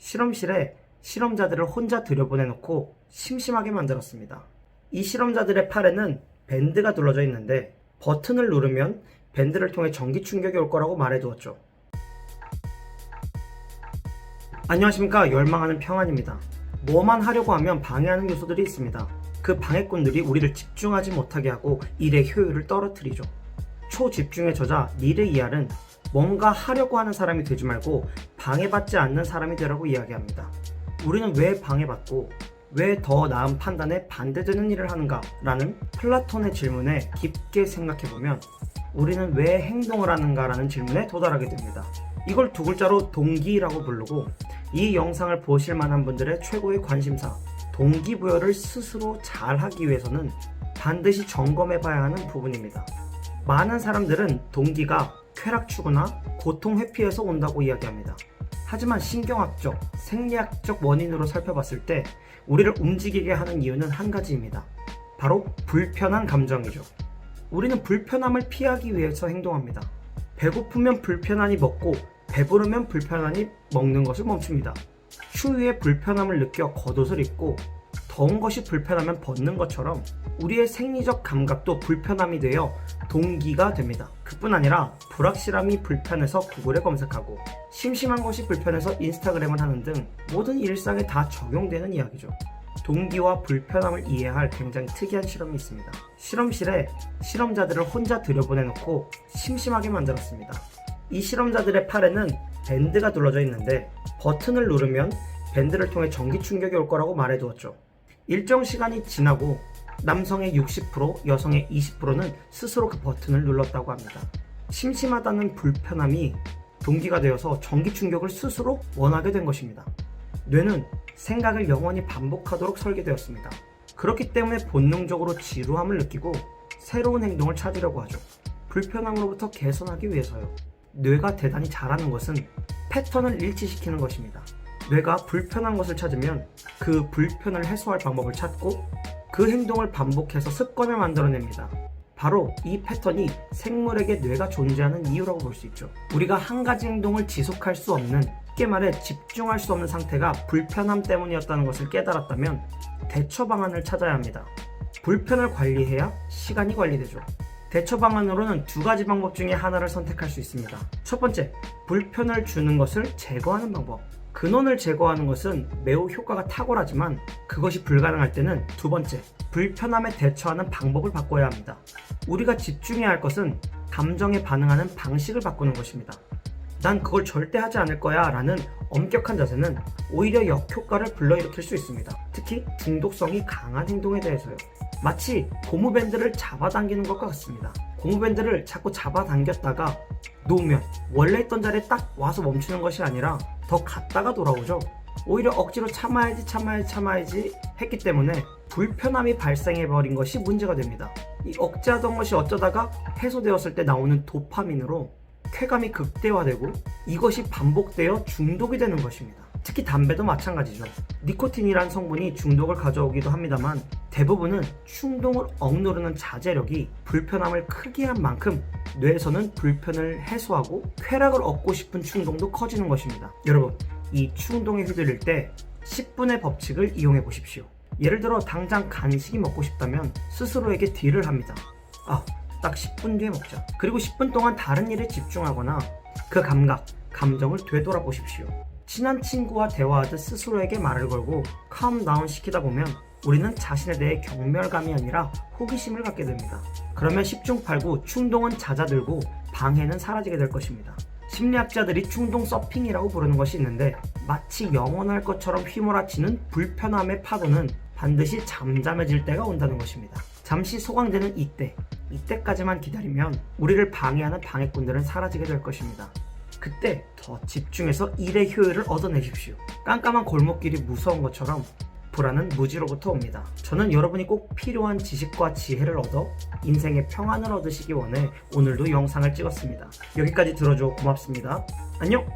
실험실에 실험자들을 혼자 들여보내놓고 심심하게 만들었습니다. 이 실험자들의 팔에는 밴드가 둘러져 있는데 버튼을 누르면 밴드를 통해 전기 충격이 올 거라고 말해두었죠. 안녕하십니까, 열망하는 평안입니다. 뭐만 하려고 하면 방해하는 요소들이 있습니다. 그 방해꾼들이 우리를 집중하지 못하게 하고 일의 효율을 떨어뜨리죠. 초집중의 저자 닐의 이알은 뭔가 하려고 하는 사람이 되지 말고 방해받지 않는 사람이 되라고 이야기합니다. 우리는 왜 방해받고 왜 더 나은 판단에 반대되는 일을 하는가? 라는 플라톤의 질문에 깊게 생각해보면 우리는 왜 행동을 하는가? 라는 질문에 도달하게 됩니다. 이걸 두 글자로 동기라고 부르고, 이 영상을 보실 만한 분들의 최고의 관심사, 동기부여를 스스로 잘 하기 위해서는 반드시 점검해 봐야 하는 부분입니다. 많은 사람들은 동기가 쾌락 추구나 고통 회피에서 온다고 이야기합니다. 하지만 신경학적, 생리학적 원인으로 살펴봤을 때 우리를 움직이게 하는 이유는 한 가지입니다. 바로 불편한 감정이죠. 우리는 불편함을 피하기 위해서 행동합니다. 배고프면 불편하니 먹고 배부르면 불편하니 먹는 것을 멈춥니다. 추위에 불편함을 느껴 겉옷을 입고 더운 것이 불편하면 벗는 것처럼 우리의 생리적 감각도 불편함이 되어 동기가 됩니다. 그뿐 아니라 불확실함이 불편해서 구글에 검색하고 심심한 것이 불편해서 인스타그램을 하는 등 모든 일상에 다 적용되는 이야기죠. 동기와 불편함을 이해할 굉장히 특이한 실험이 있습니다. 실험실에 실험자들을 혼자 들여보내놓고 심심하게 만들었습니다. 이 실험자들의 팔에는 밴드가 둘러져 있는데 버튼을 누르면 밴드를 통해 전기 충격이 올 거라고 말해두었죠. 일정 시간이 지나고 남성의 60%, 여성의 20%는 스스로 그 버튼을 눌렀다고 합니다. 심심하다는 불편함이 동기가 되어서 전기 충격을 스스로 원하게 된 것입니다. 뇌는 생각을 영원히 반복하도록 설계되었습니다. 그렇기 때문에 본능적으로 지루함을 느끼고 새로운 행동을 찾으려고 하죠. 불편함으로부터 개선하기 위해서요. 뇌가 대단히 잘하는 것은 패턴을 일치시키는 것입니다. 뇌가 불편한 것을 찾으면 그 불편을 해소할 방법을 찾고 그 행동을 반복해서 습관을 만들어냅니다. 바로 이 패턴이 생물에게 뇌가 존재하는 이유라고 볼 수 있죠. 우리가 한 가지 행동을 지속할 수 없는, 쉽게 말해 집중할 수 없는 상태가 불편함 때문이었다는 것을 깨달았다면 대처 방안을 찾아야 합니다. 불편을 관리해야 시간이 관리되죠. 대처 방안으로는 두 가지 방법 중에 하나를 선택할 수 있습니다. 첫 번째, 불편을 주는 것을 제거하는 방법. 근원을 제거하는 것은 매우 효과가 탁월하지만 그것이 불가능할 때는 두 번째, 불편함에 대처하는 방법을 바꿔야 합니다. 우리가 집중해야 할 것은 감정에 반응하는 방식을 바꾸는 것입니다. 난 그걸 절대 하지 않을 거야 라는 엄격한 자세는 오히려 역효과를 불러일으킬 수 있습니다. 특히 중독성이 강한 행동에 대해서요. 마치 고무밴드를 잡아당기는 것과 같습니다. 고무밴드를 자꾸 잡아당겼다가 놓으면 원래 있던 자리에 딱 와서 멈추는 것이 아니라 더 갔다가 돌아오죠. 오히려 억지로 참아야지 했기 때문에 불편함이 발생해버린 것이 문제가 됩니다. 이 억제하던 것이 어쩌다가 해소되었을 때 나오는 도파민으로 쾌감이 극대화되고 이것이 반복되어 중독이 되는 것입니다. 특히 담배도 마찬가지죠. 니코틴이란 성분이 중독을 가져오기도 합니다만 대부분은 충동을 억누르는 자제력이 불편함을 크게 한 만큼 뇌에서는 불편을 해소하고 쾌락을 얻고 싶은 충동도 커지는 것입니다. 여러분, 이 충동에 휘둘릴 때 10분의 법칙을 이용해 보십시오. 예를 들어 당장 간식이 먹고 싶다면 스스로에게 딜을 합니다. 딱 10분 뒤에 먹자. 그리고 10분 동안 다른 일에 집중하거나 그 감각, 감정을 되돌아보십시오. 친한 친구와 대화하듯 스스로에게 말을 걸고 캄다운 시키다 보면 우리는 자신에 대해 경멸감이 아니라 호기심을 갖게 됩니다. 그러면 10중 8구 충동은 잦아들고 방해는 사라지게 될 것입니다. 심리학자들이 충동 서핑이라고 부르는 것이 있는데 마치 영원할 것처럼 휘몰아치는 불편함의 파도는 반드시 잠잠해질 때가 온다는 것입니다. 잠시 소강되는 이때까지만 기다리면 우리를 방해하는 방해꾼들은 사라지게 될 것입니다. 그때 더 집중해서 일의 효율을 얻어내십시오. 깜깜한 골목길이 무서운 것처럼 불안은 무지로부터 옵니다. 저는 여러분이 꼭 필요한 지식과 지혜를 얻어 인생의 평안을 얻으시기 원해 오늘도 영상을 찍었습니다. 여기까지 들어줘 고맙습니다. 안녕!